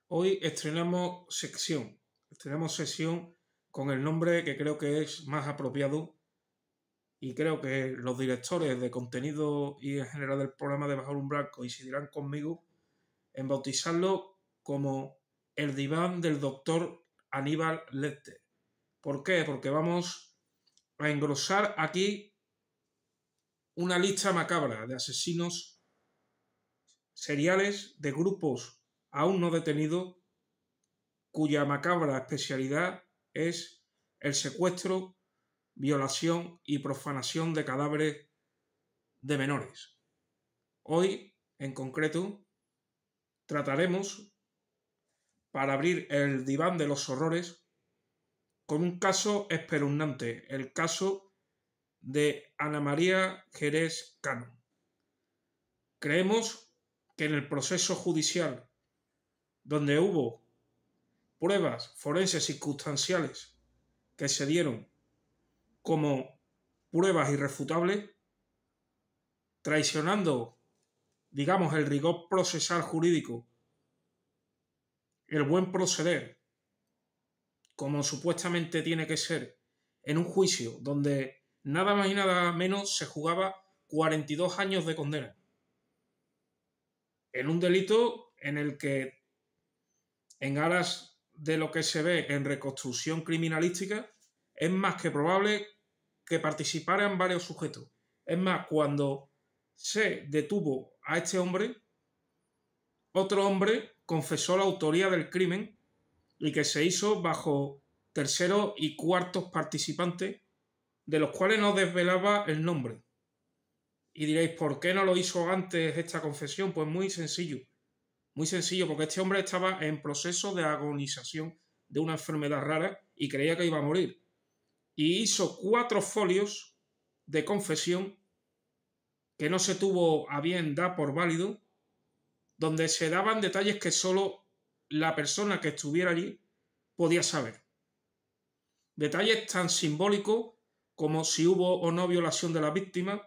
Hoy estrenamos sesión con el nombre que creo que es más apropiado y creo que los directores de contenido y en general del programa de Bajo el Umbral coincidirán conmigo en bautizarlo como el diván del doctor Aníbal Lecter. ¿Por qué? Porque vamos a engrosar aquí una lista macabra de asesinos seriales de grupos aún no detenidos cuya macabra especialidad es el secuestro, violación y profanación de cadáveres de menores. Hoy, en concreto, trataremos, para abrir el diván de los horrores, con un caso espeluznante, el caso de Ana María Jerez Cano. Creemos que en el proceso judicial, donde hubo pruebas forenses circunstanciales que se dieron como pruebas irrefutables, traicionando, digamos, el rigor procesal jurídico, el buen proceder, como supuestamente tiene que ser en un juicio donde nada más y nada menos se jugaba 42 años de condena, en un delito en el que, en aras de lo que se ve en reconstrucción criminalística, es más que probable que participaran varios sujetos. Es más, cuando se detuvo a este hombre, otro hombre confesó la autoría del crimen y que se hizo bajo terceros y cuartos participantes, de los cuales no desvelaba el nombre. Y diréis, ¿por qué no lo hizo antes esta confesión? Pues muy sencillo, porque este hombre estaba en proceso de agonización de una enfermedad rara y creía que iba a morir. Y hizo 4 folios de confesión que no se tuvo a bien dar por válido, donde se daban detalles que solo la persona que estuviera allí podía saber. Detalles tan simbólicos como si hubo o no violación de la víctima,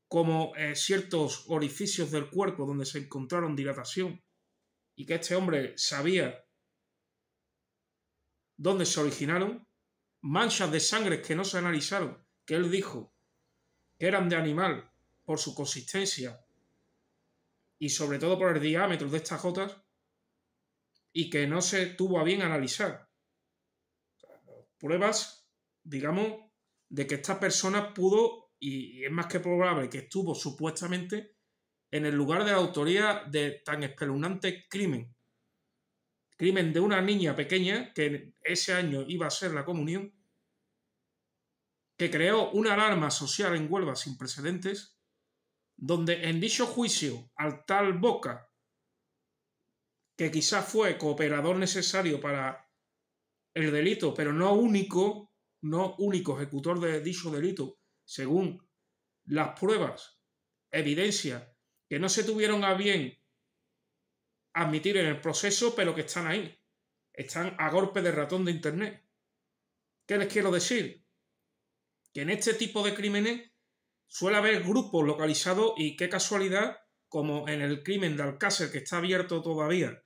como ciertos orificios del cuerpo donde se encontraron dilatación y que este hombre sabía dónde se originaron, manchas de sangre que no se analizaron, que él dijo que eran de animal por su consistencia y sobre todo por el diámetro de estas gotas, y que no se tuvo a bien analizar. Pruebas, digamos, de que esta persona pudo, y es más que probable que estuvo supuestamente en el lugar de la autoría de tan espeluznante crimen. Crimen de una niña pequeña que ese año iba a ser la comunión, que creó una alarma social en Huelva sin precedentes, donde en dicho juicio al tal Boca, que quizás fue cooperador necesario para el delito, pero no único ejecutor de dicho delito, según las pruebas, evidencias que no se tuvieron a bien admitir en el proceso, pero que están ahí, están a golpe de ratón de internet. ¿Qué les quiero decir? Que en este tipo de crímenes suele haber grupos localizados y qué casualidad, como en el crimen de Alcácer, que está abierto todavía,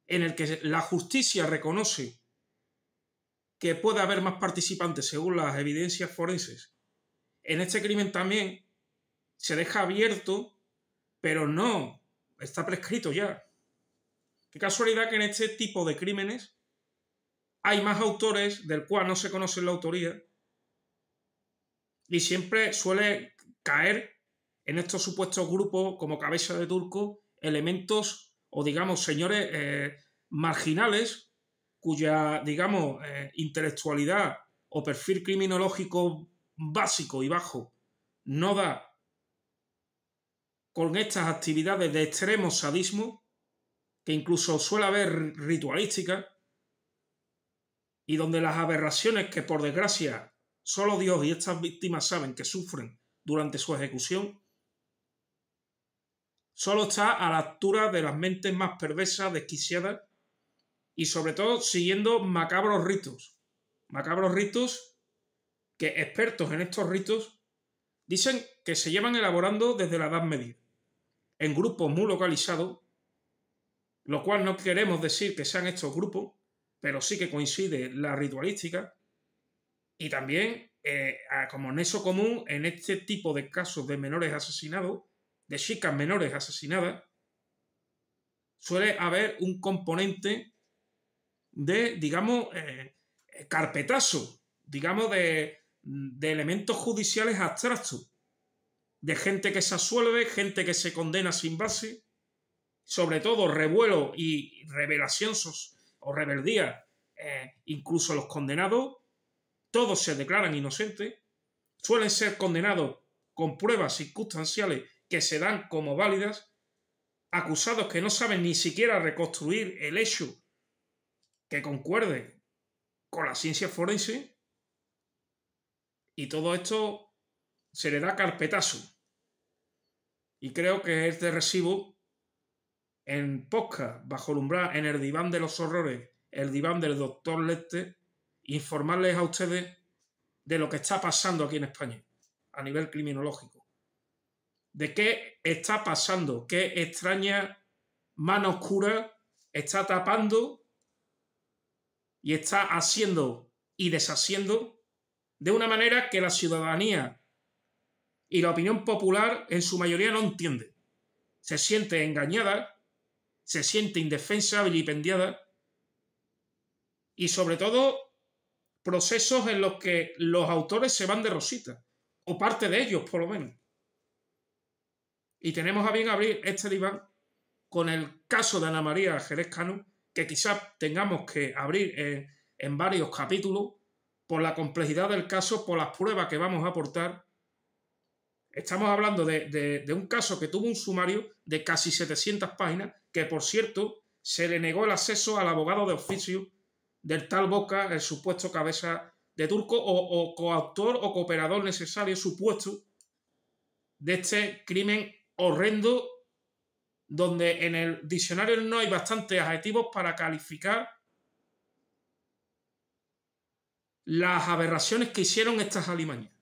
en el que la justicia reconoce que puede haber más participantes según las evidencias forenses. En este crimen también se deja abierto, pero no, está prescrito ya. Qué casualidad que en este tipo de crímenes hay más autores del cual no se conoce la autoría y siempre suele caer en estos supuestos grupos como cabeza de turco elementos o digamos señores marginales cuya digamos intelectualidad o perfil criminológico básico y bajo no da con estas actividades de extremo sadismo, que incluso suele haber ritualística, y donde las aberraciones que por desgracia solo Dios y estas víctimas saben que sufren durante su ejecución, solo está a la altura de las mentes más perversas, desquiciadas y sobre todo siguiendo macabros ritos que expertos en estos ritos dicen que se llevan elaborando desde la Edad Media, en grupos muy localizados lo cual no queremos decir que sean estos grupos, pero sí que coincide la ritualística, y también como nexo común en este tipo de casos de menores asesinados, de chicas menores asesinadas, suele haber un componente de, digamos, carpetazo, digamos, de elementos judiciales abstractos, de gente que se absuelve, gente que se condena sin base, sobre todo revuelo y revelación o rebeldía, incluso los condenados, todos se declaran inocentes, suelen ser condenados con pruebas circunstanciales que se dan como válidas, acusados que no saben ni siquiera reconstruir el hecho que concuerde con la ciencia forense, y todo esto se le da carpetazo. Y creo que es de recibo en podcast, bajo el umbral, en el diván de los horrores, el diván del doctor Leste, informarles a ustedes de lo que está pasando aquí en España a nivel criminológico. De qué está pasando, qué extraña mano oscura está tapando y está haciendo y deshaciendo de una manera que la ciudadanía y la opinión popular en su mayoría no entiende. Se siente engañada, se siente indefensa, vilipendiada, y sobre todo procesos en los que los autores se van de rosita, o parte de ellos por lo menos. Y tenemos a bien abrir este diván con el caso de Ana María Jerez Cano, que quizás tengamos que abrir en varios capítulos por la complejidad del caso, por las pruebas que vamos a aportar. Estamos hablando de un caso que tuvo un sumario de casi 700 páginas, que por cierto se le negó el acceso al abogado de oficio del tal Boca, el supuesto cabeza de turco o coautor o cooperador necesario supuesto de este crimen horrendo, donde en el diccionario no hay bastantes adjetivos para calificar las aberraciones que hicieron estas alimañas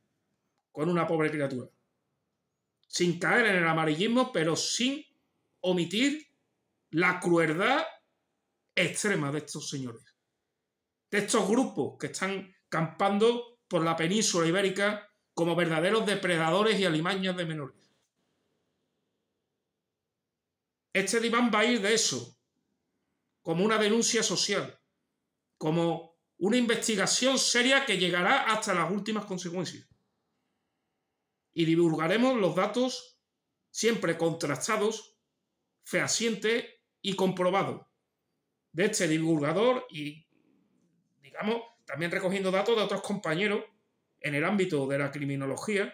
con una pobre criatura, sin caer en el amarillismo, pero sin omitir la crueldad extrema de estos señores, de estos grupos que están campando por la península ibérica como verdaderos depredadores y alimañas de menores. Este diván va a ir de eso, como una denuncia social, como una investigación seria que llegará hasta las últimas consecuencias. Y divulgaremos los datos siempre contrastados, fehacientes y comprobados de este divulgador, y, digamos, también recogiendo datos de otros compañeros en el ámbito de la criminología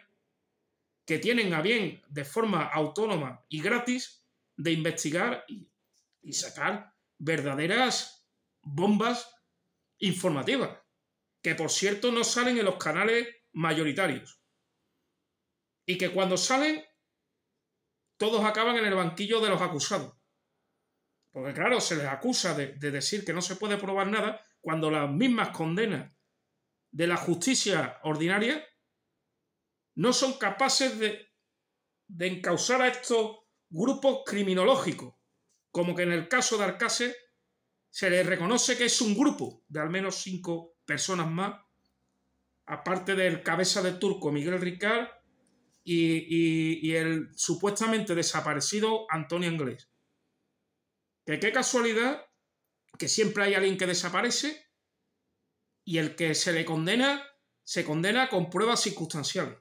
que tienen a bien de forma autónoma y gratis de investigar y sacar verdaderas bombas informativas, que por cierto no salen en los canales mayoritarios, y que cuando salen todos acaban en el banquillo de los acusados, porque claro, se les acusa de decir que no se puede probar nada cuando las mismas condenas de la justicia ordinaria no son capaces de encausar a estos grupos criminológicos, como que en el caso de Alcácer se les reconoce que es un grupo de al menos 5 personas más, aparte del cabeza de turco Miguel Ricard y el supuestamente desaparecido Antonio Anglés. Que qué casualidad que siempre hay alguien que desaparece y el que se le condena, se condena con pruebas circunstanciales,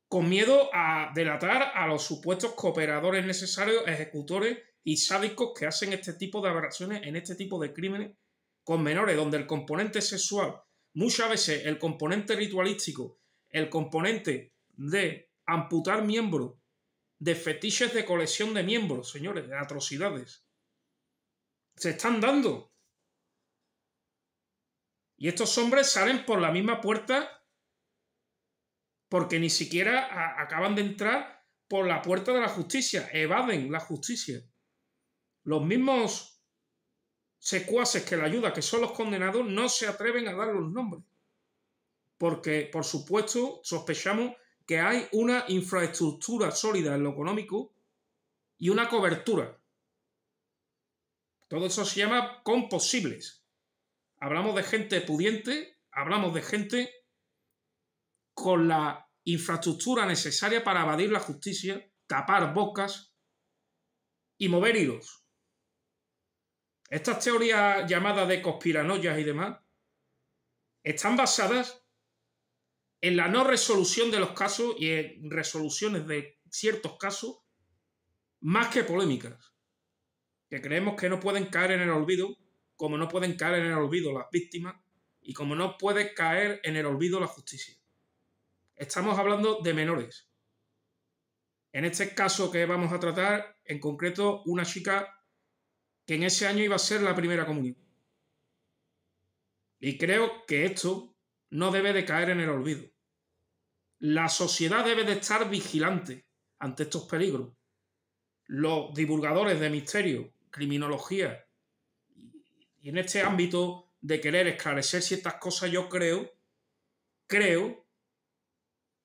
con miedo a delatar a los supuestos cooperadores necesarios, ejecutores y sádicos que hacen este tipo de aberraciones en este tipo de crímenes con menores, donde el componente sexual, muchas veces el componente ritualístico, el componente de amputar miembros, de fetiches de colección de miembros, señores, de atrocidades, se están dando. Y estos hombres salen por la misma puerta porque ni siquiera acaban de entrar por la puerta de la justicia, evaden la justicia. Los mismos secuaces que la ayudan, que son los condenados, no se atreven a dar los nombres, porque, por supuesto, sospechamos que hay una infraestructura sólida en lo económico y una cobertura. Todo eso se llama composibles. Hablamos de gente pudiente, hablamos de gente con la infraestructura necesaria para evadir la justicia, tapar bocas y mover hilos. Estas teorías llamadas de conspiranoias y demás están basadas en la no resolución de los casos y en resoluciones de ciertos casos más que polémicas, que creemos que no pueden caer en el olvido, como no pueden caer en el olvido las víctimas y como no puede caer en el olvido la justicia. Estamos hablando de menores. En este caso que vamos a tratar, en concreto, una chica que en ese año iba a ser la primera comunión. Y creo que esto no debe de caer en el olvido. La sociedad debe de estar vigilante ante estos peligros. Los divulgadores de misterio, criminología y en este ámbito de querer esclarecer ciertas cosas, yo creo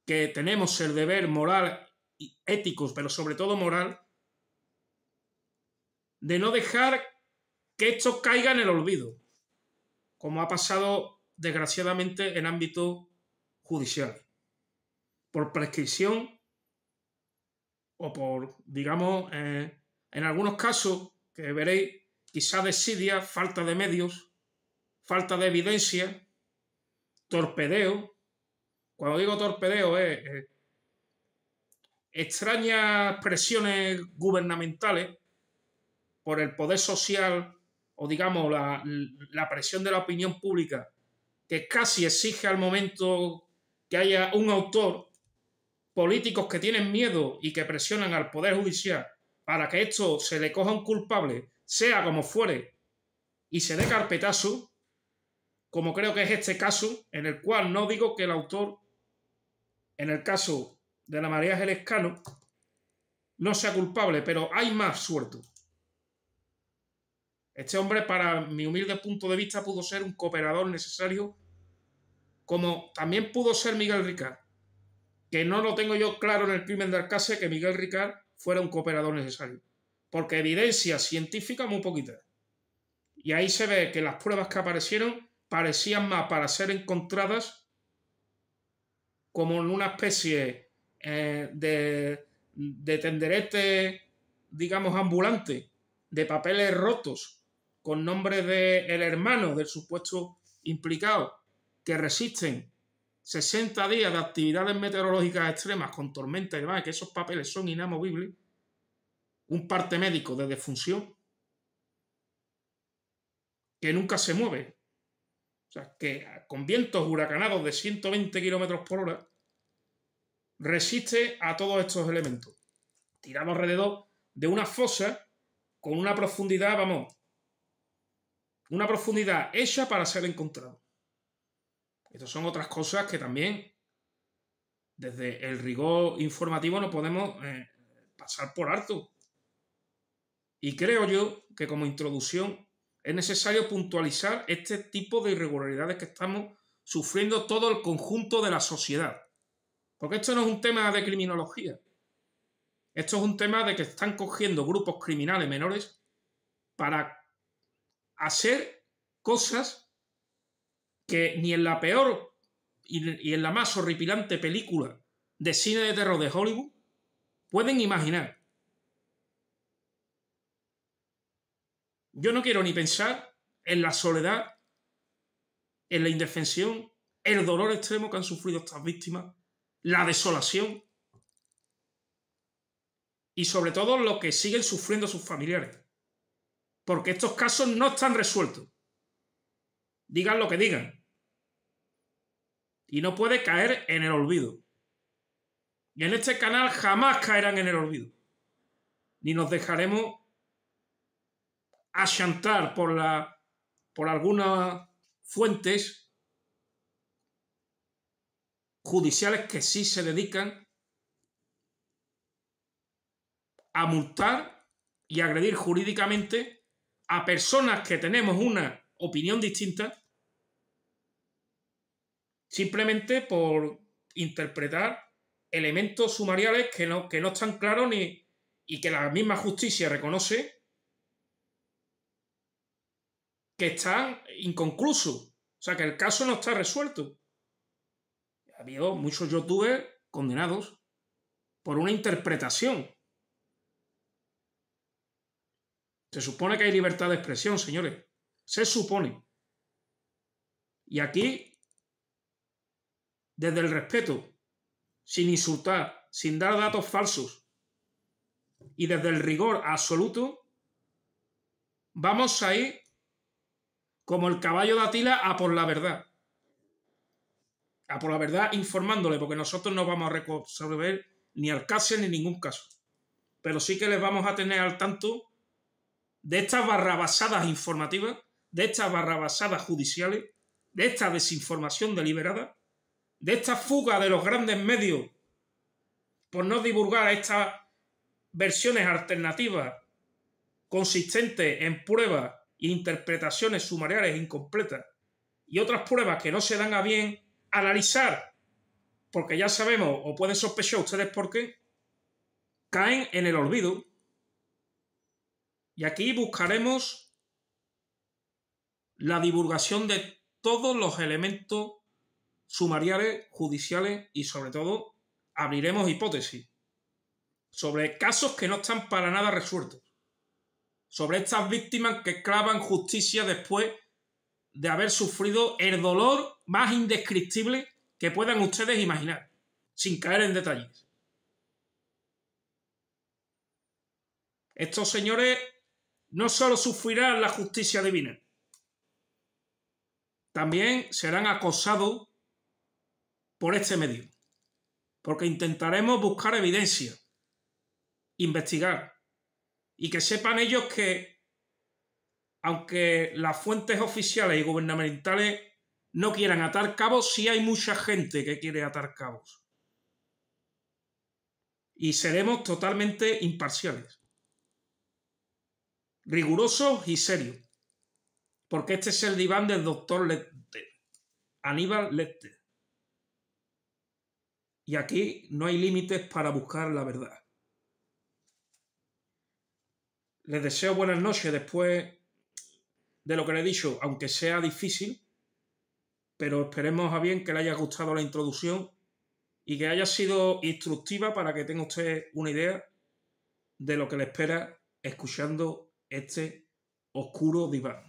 que tenemos el deber moral y ético, pero sobre todo moral, de no dejar que esto caiga en el olvido, como ha pasado desgraciadamente en ámbitos judiciales, por prescripción o por, digamos, en algunos casos que veréis, quizá desidia, falta de medios, falta de evidencia, torpedeo. Cuando digo torpedeo es extrañas presiones gubernamentales por el poder social o digamos la presión de la opinión pública que casi exige al momento que haya un autor, políticos que tienen miedo y que presionan al Poder Judicial para que esto se le coja un culpable, sea como fuere, y se dé carpetazo, como creo que es este caso, en el cual no digo que el autor, en el caso de la María Ángeles Cano, no sea culpable, pero hay más sueltos. Este hombre, para mi humilde punto de vista, pudo ser un cooperador necesario, como también pudo ser Miguel Ricard, que no lo tengo yo claro en el crimen de Alcácer que Miguel Ricard fuera un cooperador necesario, porque evidencia científica muy poquita. Y ahí se ve que las pruebas que aparecieron parecían más para ser encontradas como en una especie de tenderete, digamos, ambulante, de papeles rotos, con nombre del hermano del supuesto implicado, que resisten 60 días de actividades meteorológicas extremas con tormenta y demás, que esos papeles son inamovibles, un parte médico de defunción que nunca se mueve. O sea, que con vientos huracanados de 120 km por hora resiste a todos estos elementos. Tirado alrededor de una fosa con una profundidad, vamos, una profundidad hecha para ser encontrado. Estas son otras cosas que también, desde el rigor informativo, no podemos pasar por alto. Y creo yo que como introducción es necesario puntualizar este tipo de irregularidades que estamos sufriendo todo el conjunto de la sociedad. Porque esto no es un tema de criminología. Esto es un tema de que están cogiendo grupos criminales menores para hacer cosas que ni en la peor y en la más horripilante película de cine de terror de Hollywood pueden imaginar. Yo no quiero ni pensar en la soledad, en la indefensión, el dolor extremo que han sufrido estas víctimas, la desolación y sobre todo lo que siguen sufriendo sus familiares. Porque estos casos no están resueltos. Digan lo que digan. Y no puede caer en el olvido. Y en este canal jamás caerán en el olvido. Ni nos dejaremos achantar por algunas fuentes judiciales que sí se dedican a multar y agredir jurídicamente a personas que tenemos una opinión distinta simplemente por interpretar elementos sumariales que no están claros y que la misma justicia reconoce que están inconclusos. O sea, que el caso no está resuelto. Ha habido muchos youtubers condenados por una interpretación. Se supone que hay libertad de expresión, señores. Se supone. Y aquí, desde el respeto, sin insultar, sin dar datos falsos y desde el rigor absoluto, vamos a ir como el caballo de Atila a por la verdad. A por la verdad informándole, porque nosotros no vamos a resolver ni Alcácer ni ningún caso. Pero sí que les vamos a tener al tanto de estas barrabasadas informativas, de estas barrabasadas judiciales, de esta desinformación deliberada, de esta fuga de los grandes medios por no divulgar estas versiones alternativas consistentes en pruebas e interpretaciones sumariales incompletas y otras pruebas que no se dan a bien analizar, porque ya sabemos, o pueden sospechar ustedes por qué, caen en el olvido. Y aquí buscaremos la divulgación de todos los elementos sumariales, judiciales y sobre todo abriremos hipótesis sobre casos que no están para nada resueltos, sobre estas víctimas que claman justicia después de haber sufrido el dolor más indescriptible que puedan ustedes imaginar, sin caer en detalles. Estos señores no solo sufrirán la justicia divina, también serán acosados por este medio, porque intentaremos buscar evidencia, investigar, y que sepan ellos que, aunque las fuentes oficiales y gubernamentales no quieran atar cabos, sí hay mucha gente que quiere atar cabos. Y seremos totalmente imparciales, rigurosos y serios, porque este es el diván del doctor Aníbal Lecter. Y aquí no hay límites para buscar la verdad. Les deseo buenas noches después de lo que les he dicho, aunque sea difícil, pero esperemos a bien que les haya gustado la introducción y que haya sido instructiva para que tenga usted una idea de lo que le espera escuchando este oscuro diván.